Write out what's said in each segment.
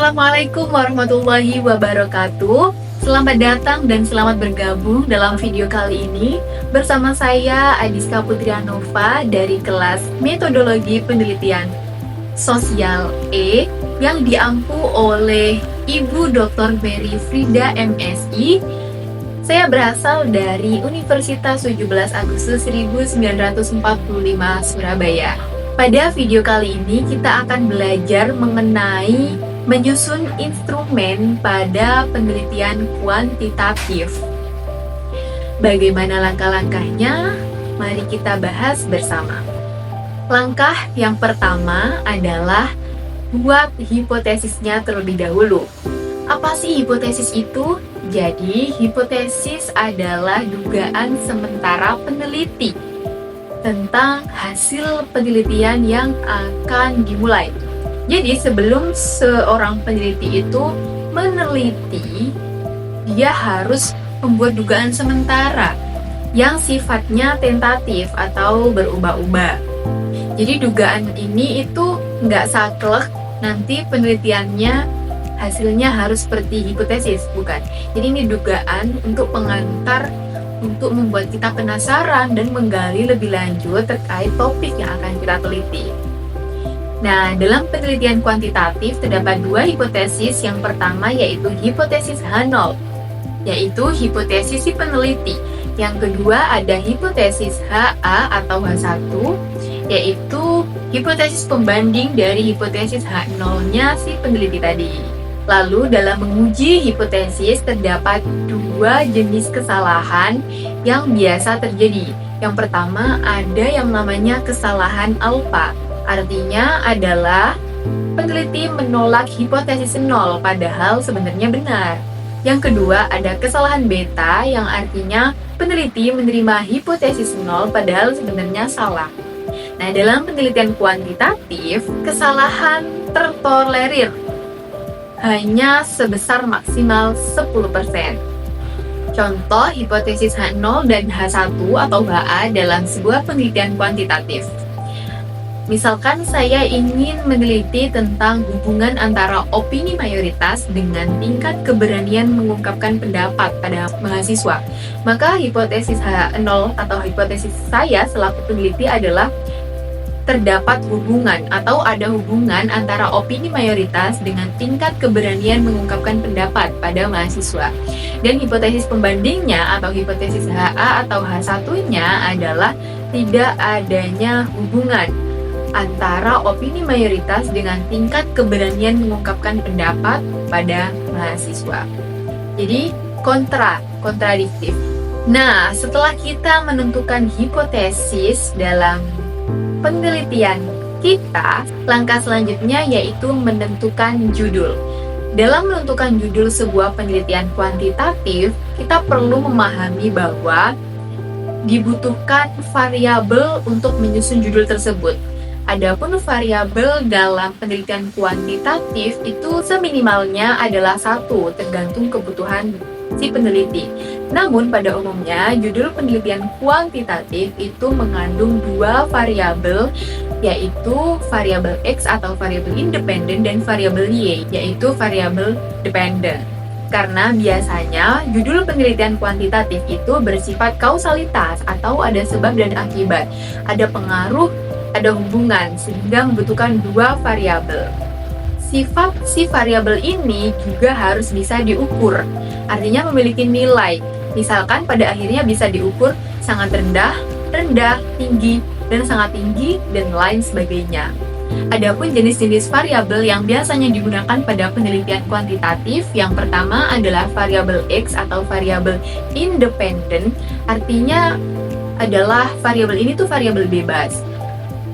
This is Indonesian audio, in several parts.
Assalamualaikum warahmatullahi wabarakatuh. Selamat datang dan selamat bergabung dalam video kali ini bersama saya Adiska Putrianova dari kelas Metodologi Penelitian Sosial E yang diampu oleh Ibu Dr. Mary Frida MSI. Saya berasal dari Universitas 17 Agustus 1945 Surabaya. Pada video kali ini kita akan belajar mengenai menyusun instrumen pada penelitian kuantitatif. Bagaimana langkah-langkahnya? Mari kita bahas bersama. Langkah yang pertama adalah buat hipotesisnya terlebih dahulu. Apa sih hipotesis itu? Jadi, hipotesis adalah dugaan sementara peneliti tentang hasil penelitian yang akan dimulai. Jadi sebelum seorang peneliti itu meneliti, dia harus membuat dugaan sementara yang sifatnya tentatif atau berubah-ubah. Jadi dugaan ini itu nggak saklek, nanti penelitiannya hasilnya harus seperti hipotesis, bukan. Jadi ini dugaan untuk pengantar, untuk membuat kita penasaran dan menggali lebih lanjut terkait topik yang akan kita teliti. Nah, dalam penelitian kuantitatif terdapat dua hipotesis. Yang pertama yaitu hipotesis H0, yaitu hipotesis si peneliti. Yang kedua ada hipotesis HA atau H1, yaitu hipotesis pembanding dari hipotesis H0-nya si peneliti tadi. Lalu dalam menguji hipotesis terdapat dua jenis kesalahan yang biasa terjadi. Yang pertama ada yang namanya kesalahan alfa. Artinya adalah peneliti menolak hipotesis 0 padahal sebenarnya benar. Yang kedua ada kesalahan beta yang artinya peneliti menerima hipotesis 0 padahal sebenarnya salah. Nah, dalam penelitian kuantitatif, kesalahan tertolerir hanya sebesar maksimal 10%. Contoh hipotesis H0 dan H1 atau HA dalam sebuah penelitian kuantitatif. Misalkan saya ingin meneliti tentang hubungan antara opini mayoritas dengan tingkat keberanian mengungkapkan pendapat pada mahasiswa. Maka hipotesis H0 atau hipotesis saya selaku peneliti adalah terdapat hubungan atau ada hubungan antara opini mayoritas dengan tingkat keberanian mengungkapkan pendapat pada mahasiswa. Dan hipotesis pembandingnya atau hipotesis HA atau H1-nya adalah tidak adanya hubungan antara opini mayoritas dengan tingkat keberanian mengungkapkan pendapat pada mahasiswa. Jadi kontradiktif. Nah, setelah kita menentukan hipotesis dalam penelitian kita, langkah selanjutnya yaitu menentukan judul. Dalam menentukan judul sebuah penelitian kuantitatif, kita perlu memahami bahwa dibutuhkan variabel untuk menyusun judul tersebut. Adapun variabel dalam penelitian kuantitatif itu seminimalnya adalah 1, tergantung kebutuhan si peneliti. Namun pada umumnya judul penelitian kuantitatif itu mengandung dua variabel, yaitu variabel X atau variabel independen dan variabel Y, yaitu variabel dependen. Karena biasanya judul penelitian kuantitatif itu bersifat kausalitas atau ada sebab dan akibat, ada pengaruh, ada hubungan, sehingga membutuhkan dua variabel. Sifat si variabel ini juga harus bisa diukur, artinya memiliki nilai. Misalkan pada akhirnya bisa diukur sangat rendah, rendah, tinggi, dan sangat tinggi, dan lain sebagainya. Adapun jenis-jenis variabel yang biasanya digunakan pada penelitian kuantitatif, yang pertama adalah variabel X atau variabel independen, artinya adalah variabel ini tuh variabel bebas.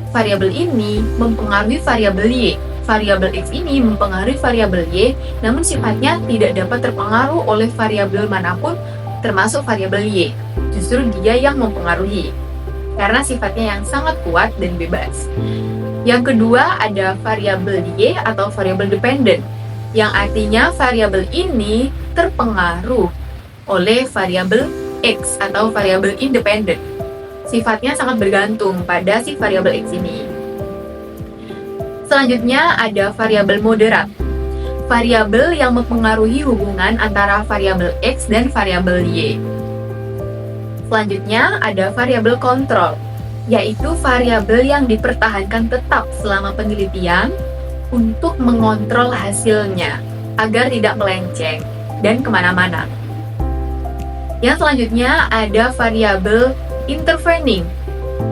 Variabel ini mempengaruhi variabel Y. Variabel X ini mempengaruhi variabel Y, namun sifatnya tidak dapat terpengaruh oleh variabel manapun, termasuk variabel Y. Justru dia yang mempengaruhi, karena sifatnya yang sangat kuat dan bebas. Yang kedua ada variabel Y atau variabel dependen, yang artinya variabel ini terpengaruh oleh variabel X atau variabel independen. Sifatnya sangat bergantung pada si variabel X ini. Selanjutnya ada variabel moderat. variabel yang mempengaruhi hubungan antara variabel X dan variabel Y. Selanjutnya ada variabel kontrol, yaitu variabel yang dipertahankan tetap selama penelitian untuk mengontrol hasilnya agar tidak melenceng dan kemana-mana. Yang selanjutnya ada variabel intervening,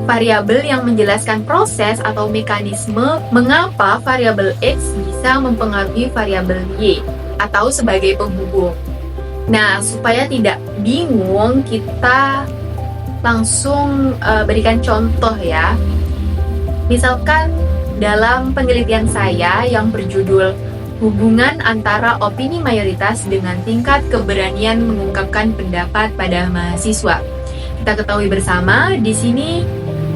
variabel yang menjelaskan proses atau mekanisme mengapa variabel X bisa mempengaruhi variabel Y atau sebagai penghubung. Nah, supaya tidak bingung, kita langsung berikan contoh ya. Misalkan dalam penelitian saya yang berjudul hubungan antara opini mayoritas dengan tingkat keberanian mengungkapkan pendapat pada mahasiswa. Kita ketahui bersama, di sini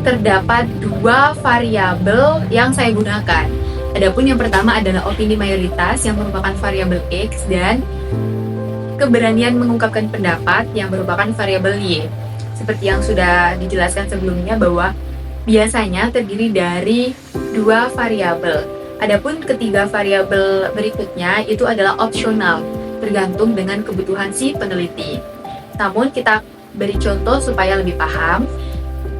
terdapat dua variabel yang saya gunakan. Adapun yang pertama adalah opini mayoritas yang merupakan variabel X dan keberanian mengungkapkan pendapat yang merupakan variabel Y. Seperti yang sudah dijelaskan sebelumnya bahwa biasanya terdiri dari dua variabel. Adapun ketiga variabel berikutnya itu adalah opsional, tergantung dengan kebutuhan si peneliti. Namun kita beri contoh supaya lebih paham.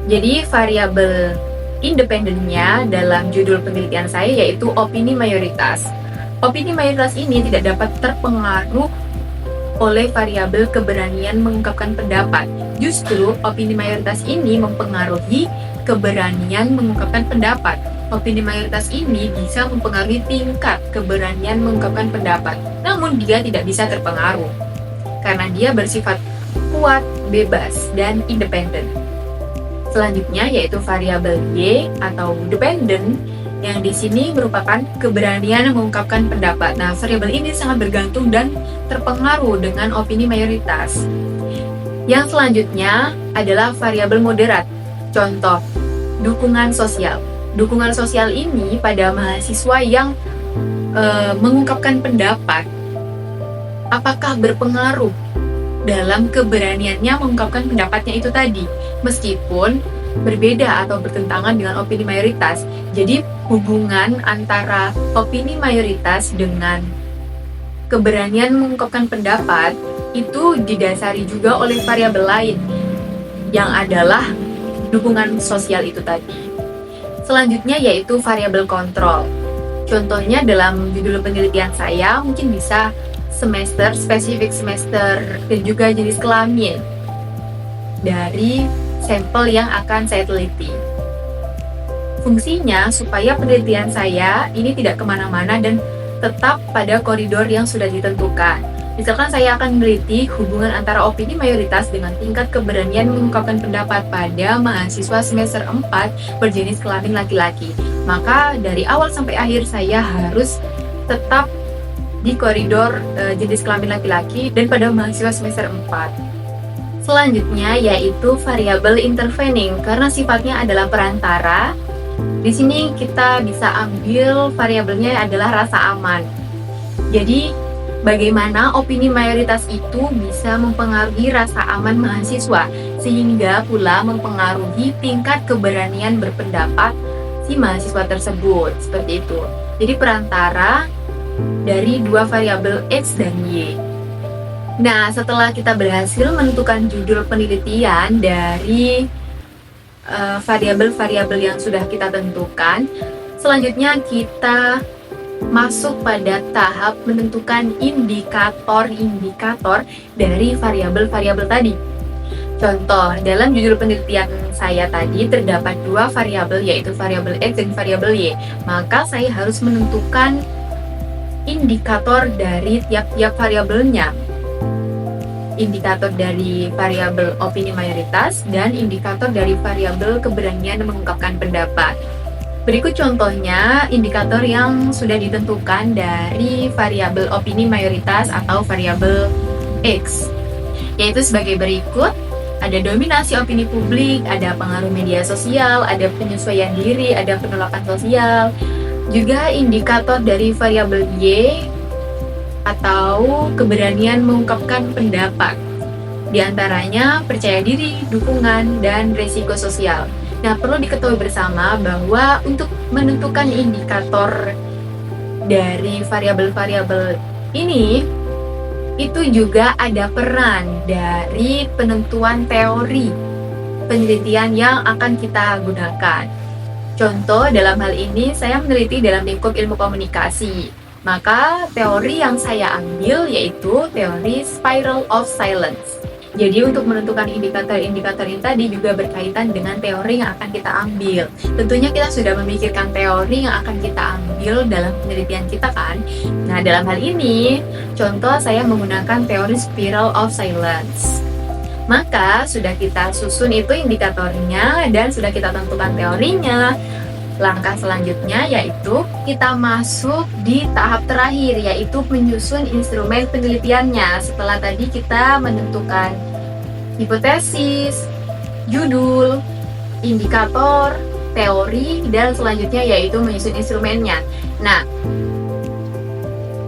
Jadi variabel independennya dalam judul penelitian saya yaitu opini mayoritas. Opini mayoritas ini tidak dapat terpengaruh oleh variabel keberanian mengungkapkan pendapat. Justru opini mayoritas ini mempengaruhi keberanian mengungkapkan pendapat. Opini mayoritas ini bisa mempengaruhi tingkat keberanian mengungkapkan pendapat. Namun dia tidak bisa terpengaruh karena dia bersifat kuat, bebas, dan independen. Selanjutnya yaitu variabel Y atau dependent, yang di sini merupakan keberanian mengungkapkan pendapat. Nah, variabel ini sangat bergantung dan terpengaruh dengan opini mayoritas. Yang selanjutnya adalah variabel moderat. Contoh, dukungan sosial. Dukungan sosial ini pada mahasiswa yang mengungkapkan pendapat, apakah berpengaruh dalam keberaniannya mengungkapkan pendapatnya itu tadi, meskipun berbeda atau bertentangan dengan opini mayoritas. Jadi hubungan antara opini mayoritas dengan keberanian mengungkapkan pendapat itu didasari juga oleh variabel lain yang adalah dukungan sosial itu tadi. Selanjutnya yaitu variabel kontrol. Contohnya dalam judul penelitian saya mungkin bisa semester, spesifik semester, dan juga jenis kelamin dari sampel yang akan saya teliti. Fungsinya supaya penelitian saya ini tidak kemana-mana dan tetap pada koridor yang sudah ditentukan. Misalkan saya akan meneliti hubungan antara opini mayoritas dengan tingkat keberanian mengungkapkan pendapat pada mahasiswa semester 4 berjenis kelamin laki-laki. Maka dari awal sampai akhir saya harus tetap di koridor jenis kelamin laki-laki dan pada mahasiswa semester 4. Selanjutnya yaitu variabel intervening, karena sifatnya adalah perantara. Di sini kita bisa ambil variabelnya adalah rasa aman. Jadi bagaimana opini mayoritas itu bisa mempengaruhi rasa aman mahasiswa, sehingga pula mempengaruhi tingkat keberanian berpendapat si mahasiswa tersebut. Seperti itu. Jadi perantara dari dua variabel X dan Y. Nah, setelah kita berhasil menentukan judul penelitian dari variabel-variabel yang sudah kita tentukan, selanjutnya kita masuk pada tahap menentukan indikator-indikator dari variabel-variabel tadi. Contoh, dalam judul penelitian saya tadi terdapat dua variabel, yaitu variabel X dan variabel Y. Maka saya harus menentukan indikator dari tiap-tiap variabelnya. Indikator dari variabel opini mayoritas dan indikator dari variabel keberanian mengungkapkan pendapat. Berikut contohnya indikator yang sudah ditentukan dari variabel opini mayoritas atau variabel X, yaitu sebagai berikut. Ada dominasi opini publik, ada pengaruh media sosial, ada penyesuaian diri, ada penolakan sosial. Juga indikator dari variabel Y atau keberanian mengungkapkan pendapat. Di antaranya percaya diri, dukungan, dan resiko sosial. Nah, perlu diketahui bersama bahwa untuk menentukan indikator dari variabel-variabel ini, itu juga ada peran dari penentuan teori penelitian yang akan kita gunakan. Contoh, dalam hal ini saya meneliti dalam lingkup ilmu komunikasi. Maka teori yang saya ambil yaitu teori spiral of silence. Jadi untuk menentukan indikator-indikator ini tadi juga berkaitan dengan teori yang akan kita ambil. Tentunya kita sudah memikirkan teori yang akan kita ambil dalam penelitian kita kan. Nah, dalam hal ini, contoh saya menggunakan teori spiral of silence. Maka sudah kita susun itu indikatornya dan sudah kita tentukan teorinya. Langkah selanjutnya yaitu kita masuk di tahap terakhir, yaitu menyusun instrumen penelitiannya. Setelah tadi kita menentukan hipotesis, judul, indikator, teori, dan selanjutnya yaitu menyusun instrumennya. Nah,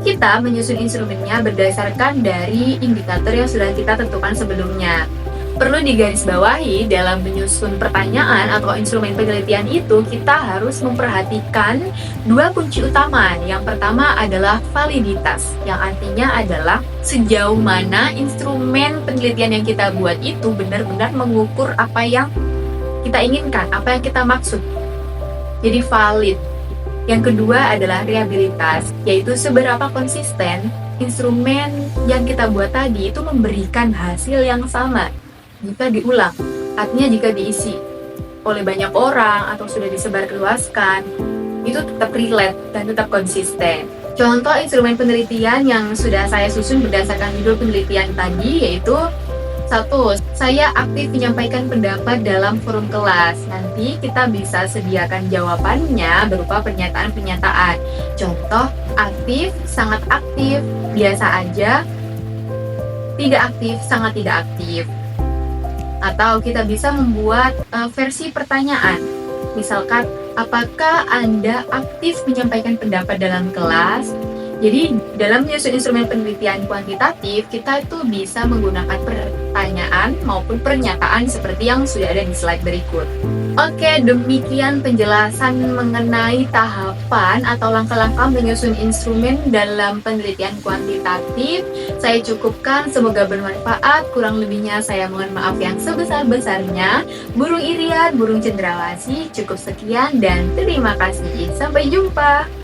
kita menyusun instrumennya berdasarkan dari indikator yang sudah kita tentukan sebelumnya. Perlu digarisbawahi, dalam menyusun pertanyaan atau instrumen penelitian itu, kita harus memperhatikan dua kunci utama. Yang pertama adalah validitas, yang artinya adalah sejauh mana instrumen penelitian yang kita buat itu benar-benar mengukur apa yang kita inginkan, apa yang kita maksud. Jadi valid. Yang kedua adalah reliabilitas, yaitu seberapa konsisten instrumen yang kita buat tadi itu memberikan hasil yang sama jika diulang, artinya jika diisi oleh banyak orang atau sudah disebarluaskan, itu tetap relate dan tetap konsisten. Contoh instrumen penelitian yang sudah saya susun berdasarkan judul penelitian tadi yaitu 1. Saya aktif menyampaikan pendapat dalam forum kelas. Nanti kita bisa sediakan jawabannya berupa pernyataan-pernyataan. Contoh, aktif, sangat aktif, biasa aja, tidak aktif, sangat tidak aktif. Atau kita bisa membuat versi pertanyaan. Misalkan, apakah Anda aktif menyampaikan pendapat dalam kelas? Jadi, dalam menyusun instrumen penelitian kuantitatif, kita itu bisa menggunakan pertanyaan maupun pernyataan seperti yang sudah ada di slide berikut. Oke, demikian penjelasan mengenai tahapan atau langkah-langkah menyusun instrumen dalam penelitian kuantitatif. Saya cukupkan, semoga bermanfaat. Kurang lebihnya saya mohon maaf yang sebesar-besarnya. Burung Irian, burung cendrawasih, cukup sekian dan terima kasih. Sampai jumpa.